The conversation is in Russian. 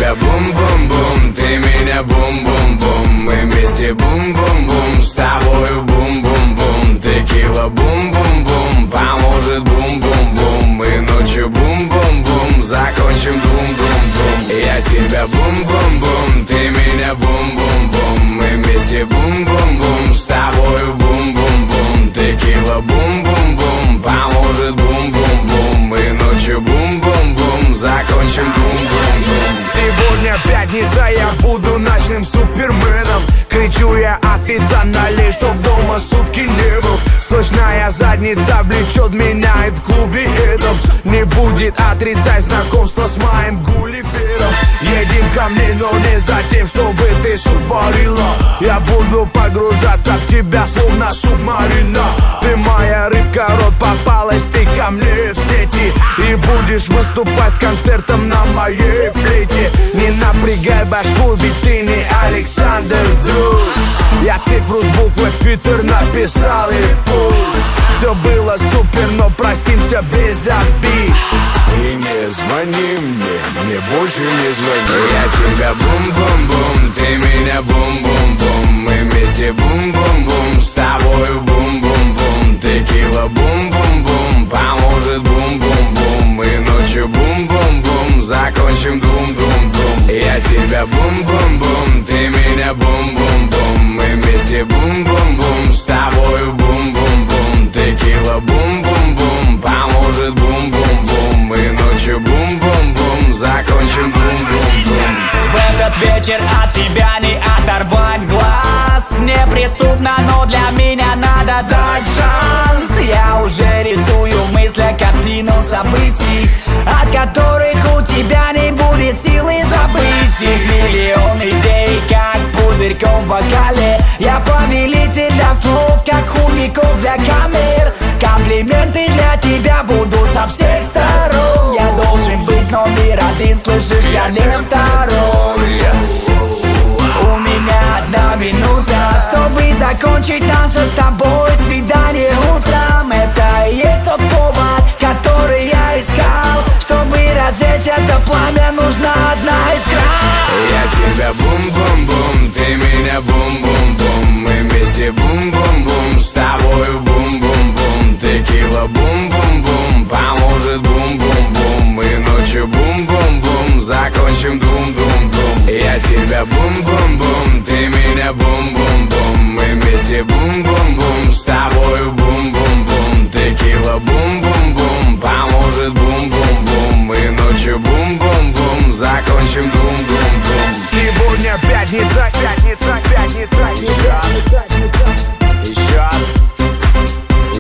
тебя бум-бум-бум, ты меня бум-бум-бум. Мы вместе бум-бум-бум, с тобою бум-бум-бум. Текила бум-бум-бум, поможет бум-бум-бум. Мы ночью бум-бум-бум, закончим бум-бум-бум. Я тебя бум-бум-бум, ты меня бум-бум-бум. Мы вместе бум-бум-бум, с тобою бум-бум-бум. Текила бум-бум-бум, поможет бум-бум-бум. Мы ночью бум-бум-бум, закончим бум-бум-бум. Сегодня пятница, я буду ночным суперменом. Кричу я официально, чтоб дома сутки не был. Сочная задница влечет меня и в клубе этом не будет отрицать знакомство с моим гулливером. Едем ко мне, но не за тем, чтобы ты сотворила. Я буду погружаться в тебя, словно субмарина. Ты моя рыбка, рот попалась, ты ко мне в сети. И будешь выступать с концертом на моей плите. Не напрягай башку, ведь ты не Александр Друг. Я цифру с буквы в Твиттер написал и пусть все было супер, но простимся без обид. И не звони мне больше не звони. Я тебя бум-бум-бум, ты меня бум-бум-бум. Мы вместе бум-бум-бум, с тобою бум-бум-бум. Текила бум-бум-бум, поможет бум-бум-бум. Мы ночью бум-бум-бум, закончим дум-дум-дум. Я тебя бум-бум-бум, ты меня бум-бум-бум. Мы вместе бум-бум-бум, с тобою бум-бум-бум. Текила бум-бум-бум, поможет бум-бум-бум. Мы ночью бум-бум-бум, закончим бум-бум-бум. В этот вечер от тебя не оторвать глаз. Неприступно, но для меня надо дать шанс. Я уже рисую в мыслях картину событий, от которых у тебя не будет силы забыть их. Миллион идей, как пузырьков в бокале. Я повелитель для слов, как хумиков для камер. Комплименты для тебя буду со всех сторон. Я должен быть номер один, слышишь, я не второй. У меня 1 минута, чтобы закончить наше с тобой свидание утром. Это и есть тот повод, который я искал. Чтобы разжечь это пламя, нужна одна искра. Я тебя бум-бум-бум, ты меня бум-бум-бум. Мы вместе бум-бум-бум, с тобою бум-бум-бум. Текила бум-бум-бум, поможет бум-бум-бум. Мы ночью бум-бум-бум, закончим дум-дум-дум. Я тебя бум-бум-бум, ты меня бум-бум-бум. Мы вместе бум-бум-бум, с тобой